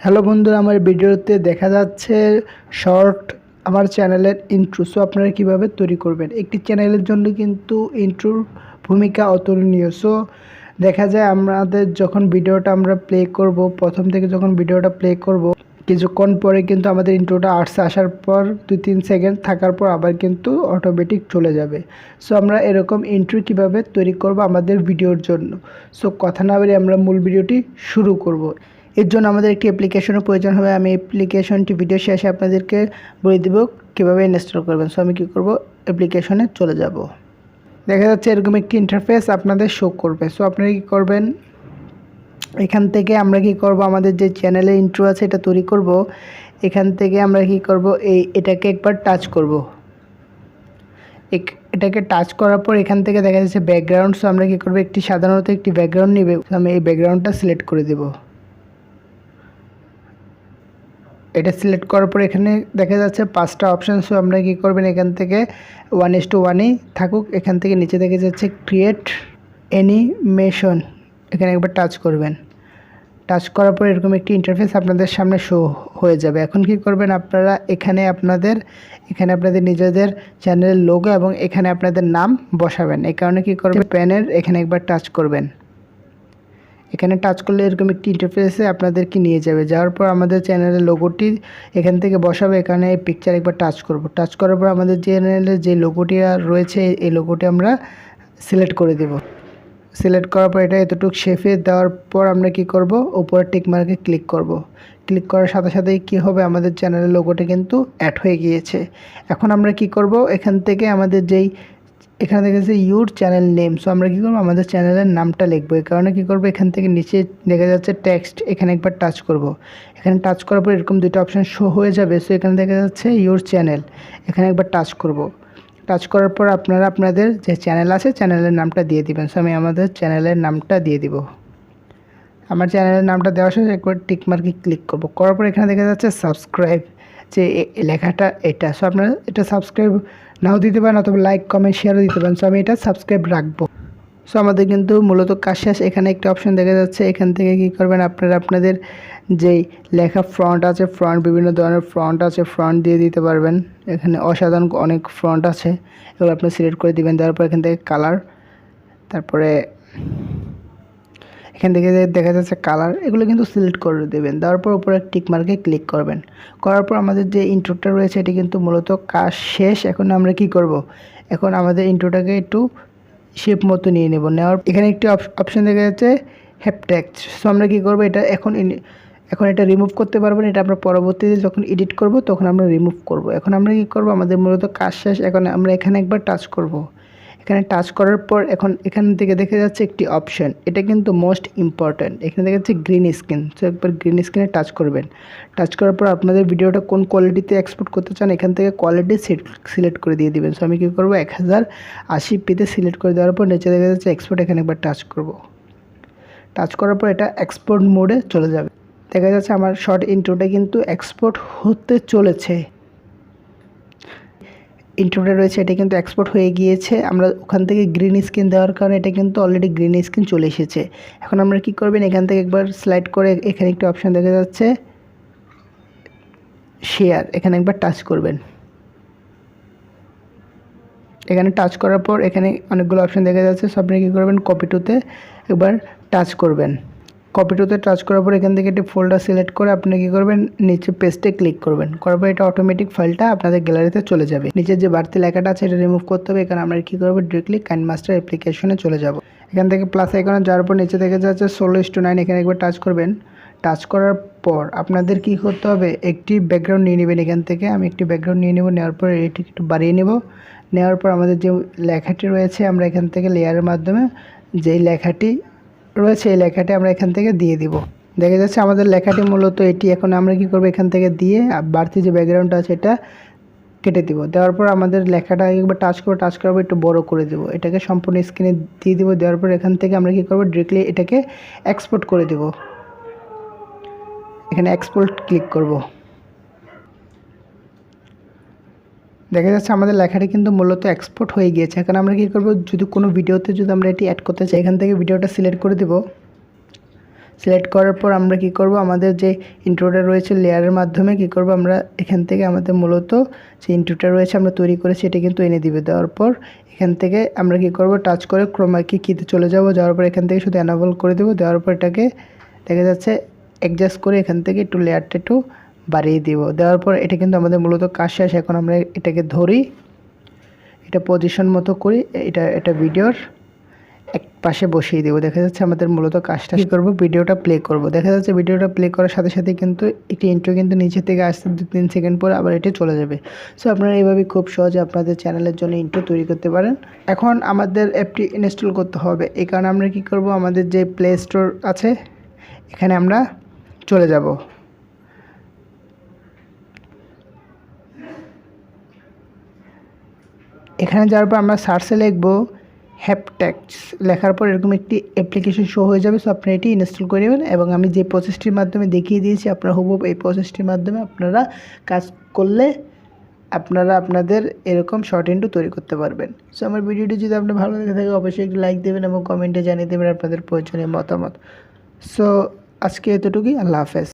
Hello বন্ধুরা, আমার ভিডিওতে দেখা যাচ্ছে শর্ট আমার চ্যানেলের ইন্ট্রো। সো আপনারা কীভাবে তৈরি করবেন। একটি চ্যানেলের জন্য কিন্তু ইন্ট্রোর ভূমিকা অতুলনীয়। সো দেখা যায় আমাদের যখন ভিডিওটা আমরা প্লে করব, প্রথম থেকে যখন ভিডিওটা প্লে করব, কিছুক্ষণ পরে কিন্তু আমাদের ইন্ট্রোটা আসার পর 2-3 সেকেন্ড থাকার পর আবার কিন্তু অটোমেটিক চলে যাবে। সো আমরা এরকম ইন্ট্রো কীভাবে তৈরি করব আমাদের ভিডিওর জন্য। সো কথা না বলে আমরা মূল ভিডিওটি শুরু করব। এর জন্য আমাদের একটি অ্যাপ্লিকেশনের প্রয়োজন হবে। আমি অ্যাপ্লিকেশনটি ভিডিও শেষে আপনাদেরকে বলে দেব কীভাবে ইনস্টল করবেন। সো আমি কী করব, অ্যাপ্লিকেশনে চলে যাব। দেখা যাচ্ছে এরকম একটি ইন্টারফেস আপনাদের শো করবে। সো আপনারা কী করবেন, এখান থেকে আমরা কি করব, আমাদের যে চ্যানেলে ইন্ট্রো আছে এটা তৈরি করব। এখান থেকে আমরা কি করব, এটাকে একবার টাচ করব। এটাকে টাচ করার পর এখান থেকে দেখা যাচ্ছে ব্যাকগ্রাউন্ড। সো আমরা কি করব, সাধারণত একটি ব্যাকগ্রাউন্ড নেবে। আমি এই ব্যাকগ্রাউন্ডটা সিলেক্ট করে দেব। এটা সিলেক্ট করার পর এখানে দেখা যাচ্ছে 5টা অপশান। সো আমরা কী করবেন, এখান থেকে 1:1ই থাকুক। এখান থেকে নিচে দেখা যাচ্ছে ক্রিয়েট অ্যানিমেশন, এখানে একবার টাচ করবেন। টাচ করার পর এরকম একটি ইন্টারফেস আপনাদের সামনে শো হয়ে যাবে। এখন কি করবেন আপনারা, এখানে আপনাদের নিজেদের চ্যানেলের লোগো এবং এখানে আপনাদের নাম বসাবেন। এই কারণে কী করবেন, প্যানের এখানে একবার টাচ করবেন। এখানে টাচ করলে এরকম একটি ইন্টারফেসে আপনাদেরকে নিয়ে যাবে। যাওয়ার পর আমাদের চ্যানেলের লোগোটি এখান থেকে বসাবে। এখানে এই পিকচার একবার টাচ করব। টাচ করার পর আমাদের চ্যানেলের যে লোগোটি রয়েছে এই লোগোটি আমরা সিলেক্ট করে দেব। সিলেক্ট করার পর এটা এতটুকু শেপে দেওয়ার পর আমরা কি করব, উপরে টিক মার্কে ক্লিক করব। ক্লিক করার সাথে সাথেই কী হবে, আমাদের চ্যানেলের লোগোটি কিন্তু অ্যাড হয়ে গিয়েছে। এখন আমরা কি করব, এখান থেকে আমাদের এখানে দেখা যাচ্ছে ইউর চ্যানেল নেম। সো আমরা কী করবো, আমাদের চ্যানেলের নামটা লিখবো। এই কারণে কী করবো, এখান থেকে নিচে দেখা যাচ্ছে টেক্সট, এখানে একবার টাচ করব। এখানে টাচ করার পর এরকম দুটো অপশান শো হয়ে যাবে। সো এখানে দেখা যাচ্ছে ইউর চ্যানেল, এখানে একবার টাচ করব। টাচ করার পর আপনারা আপনাদের যে চ্যানেল আছে চ্যানেলের নামটা দিয়ে দিবেন। সো আমি আমাদের চ্যানেলের নামটা দিয়ে দিব। আমার চ্যানেলের নামটা দেওয়ার সাথে একবার টিক মার্কে ক্লিক করব। করার পর এখানে দেখা যাচ্ছে সাবস্ক্রাইব, যে লেখাটা এটা। সো আপনারা এটা সাবস্ক্রাইব নাও দিতে পারেন, অথবা লাইক কমেন্ট শেয়ারও দিতে পারেন। সো আমি এটা সাবস্ক্রাইব রাখবো। সো আমাদের কিন্তু মূলত কাজ শেষ। এখানে একটা অপশন দেখা যাচ্ছে, এখান থেকে কী করবেন, আপনারা আপনাদের যেই লেখা ফ্রন্ট আছে, বিভিন্ন ধরনের ফ্রন্ট আছে, ফ্রন্ট দিয়ে দিতে পারবেন। এখানে অসাধারণ অনেক ফ্রন্ট আছে, এগুলো আপনি সিলেক্ট করে দিবেন। দেওয়ার পর এখান থেকে কালার, তারপরে এখান থেকে দেখা যাচ্ছে কালার, এগুলো কিন্তু সিলেক্ট করে দেবেন। দেওয়ার পর উপরে টিক মার্কে ক্লিক করবেন। করার পর আমাদের যে ইন্ট্রোটা রয়েছে এটি কিন্তু মূলত কাজ শেষ। এখন আমরা কি করব, এখন আমাদের ইন্ট্রোটাকে একটু শেপ মতো নিয়ে নেব। নেওয়ার এখানে একটি অপশান দেখা যাচ্ছে হ্যাপটেক্সট। সো আমরা কী করবো, এটা এখন এটা রিমুভ করতে পারবেন। এটা আমরা পরবর্তীতে যখন এডিট করব তখন আমরা রিমুভ করব। এখন আমরা কী করব, আমাদের মূলত কাজ শেষ। এখন আমরা এখানে একবার টাচ করব। এখানে টাচ করার পর এখান থেকে দেখা যাচ্ছে একটি অপশান, এটা কিন্তু মোস্ট ইম্পর্ট্যান্ট। এখানে দেখা যাচ্ছে গ্রিন স্ক্রিন। সো একবার গ্রিন স্ক্রিনে টাচ করবেন। টাচ করার পর আপনাদের ভিডিওটা কোন কোয়ালিটিতে এক্সপোর্ট করতে চান এখান থেকে কোয়ালিটি সিলেক্ট করে দিয়ে দিবেন। সো আমি কী করবো, 1080p সিলেক্ট করে দেওয়ার পর নিচে দেখা যাচ্ছে এক্সপোর্ট, এখানে একবার টাচ করব। টাচ করার পর এটা এক্সপোর্ট মোডে চলে যাবে। দেখা যাচ্ছে আমার শর্ট ইন্ট্রোটা কিন্তু এক্সপোর্ট হতে চলেছে। ইন্ট্রোটা রয়েছে এটা কিন্তু এক্সপোর্ট হয়ে গিয়েছে। আমরা ওখান থেকে গ্রিন স্ক্রিন দেওয়ার কারণে এটা কিন্তু অলরেডি গ্রিন স্ক্রিন চলে এসেছে। এখন আমরা কি করবেন, এখান থেকে একবার স্লাইড করে এখানে একটা অপশান দেখা যাচ্ছে শেয়ার, এখানে একবার টাচ করবেন। এখানে টাচ করার পর এখানে অনেকগুলো অপশান দেখা যাচ্ছে। সো আপনি কী করবেন, কপি টুতে একবার টাচ করবেন। কপি টুতে টাচ করার পর এখান থেকে একটি ফোল্ডার সিলেক্ট করে আপনি কী করবেন, নিচে পেস্টে ক্লিক করবেন। করার পর এটা অটোমেটিক ফাইলটা আপনাদের গ্যালারিতে চলে যাবে। নিচের যে বাড়তি লেখাটা আছে এটা রিমুভ করতে হবে। এখানে আমরা কী করবো, ডিরেক্টলি কাইনমাস্টার অ্যাপ্লিকেশনে চলে যাব। এখান থেকে প্লাস আইকনে যাওয়ার পর নিচে দেখা যাচ্ছে 16:9, এখানে একবার টাচ করবেন। টাচ করার পর আপনাদের কি করতে হবে, একটি ব্যাকগ্রাউন্ড নিয়ে নেবেন। এখান থেকে আমি একটি ব্যাকগ্রাউন্ড নিয়ে নেব। নেওয়ার পর এটি একটু বাড়িয়ে নেব। নেওয়ার পর আমাদের যে লেখাটি রয়েছে আমরা এখান থেকে লেয়ারের মাধ্যমে যেই লেখাটি রয়েছে এই লেখাটি আমরা এখান থেকে দিয়ে দিব। দেখা যাচ্ছে আমাদের লেখাটি মূলত এটি। এখন আমরা কি করব, এখান থেকে দিয়ে বাড়তি যে ব্যাকগ্রাউন্ডটা আছে এটা কেটে দিব। দেওয়ার পর আমাদের লেখাটা একবার টাচ করাবো, একটু বড় করে দেব। এটাকে সম্পূর্ণ স্ক্রিনে দিয়ে দিব। দেওয়ার পর এখান থেকে আমরা কি করব, ডিরেক্টলি এটাকে এক্সপোর্ট করে দেব। এখানে এক্সপোর্ট ক্লিক করব। দেখা যাচ্ছে আমাদের লেখাটি কিন্তু মূলত এক্সপোর্ট হয়ে গিয়েছে। এখন আমরা কী করব, যদি কোনো ভিডিওতে যদি আমরা এটি অ্যাড করতে চাই এখান থেকে ভিডিওটা সিলেক্ট করে দেব। সিলেক্ট করার পর আমরা কি করব, আমাদের যে ইন্ট্রোটা রয়েছে লেয়ারের মাধ্যমে কি করব, আমরা এখান থেকে আমাদের মূলত যে ইন্ট্রোটা রয়েছে আমরা তৈরি করেছি এটা কিন্তু এনে দিবে। দেওয়ার পর এখান থেকে আমরা কি করব, টাচ করে ক্রোমা কিতে চলে যাব। যাওয়ার পর এখান থেকে শুধু এনাবল করে দেবো। দেওয়ার পর এটাকে দেখা যাচ্ছে অ্যাডজাস্ট করে এখান থেকে একটু লেয়ারটা একটু বাড়িয়ে দিব। দেওয়ার পর এটা কিন্তু আমাদের মূলত কাজ শেষ। এখন আমরা এটাকে ধরি, এটা পজিশন মতো করি, এটা ভিডিওর এক পাশে বসিয়ে দেবো। দেখা যাচ্ছে আমাদের মূলত কাজটা কী করবো, ভিডিওটা প্লে করব। দেখা যাচ্ছে ভিডিওটা প্লে করার সাথে সাথে কিন্তু একটি ইন্ট্রো কিন্তু নিচে থেকে আসতে 2-3 সেকেন্ড পরে আবার এটি চলে যাবে। সো আপনারা এইভাবে খুব সহজে আপনাদের চ্যানেলের জন্য ইন্ট্রো তৈরি করতে পারেন। এখন আমাদের অ্যাপটি ইনস্টল করতে হবে। এই কারণে আমরা কী করব, আমাদের যে প্লে স্টোর আছে এখানে আমরা চলে যাব। এখানে যাওয়ার পর আমরা সার্চে লিখব হ্যাপটেক্স। লেখার পর এরকম একটি অ্যাপ্লিকেশন শো হয়ে যাবে। সো আপনারা এটি ইনস্টল করে নেবেন এবং আমি যে প্রসেসটির মাধ্যমে দেখিয়ে দিয়েছি আপনারা হুবহু এই প্রসেসটির মাধ্যমে আপনারা কাজ করলে আপনারা আপনাদের এরকম শর্ট ইন্ট্রো তৈরি করতে পারবেন। সো আমার ভিডিওটি যদি আপনার ভালো লেগে থাকে অবশ্যই একটি লাইক দেবেন এবং কমেন্টে জানিয়ে দেবেন আপনাদের প্রয়োজনীয় মতামত। সো আজকে এতটুকুই। আল্লাহ হাফেজ।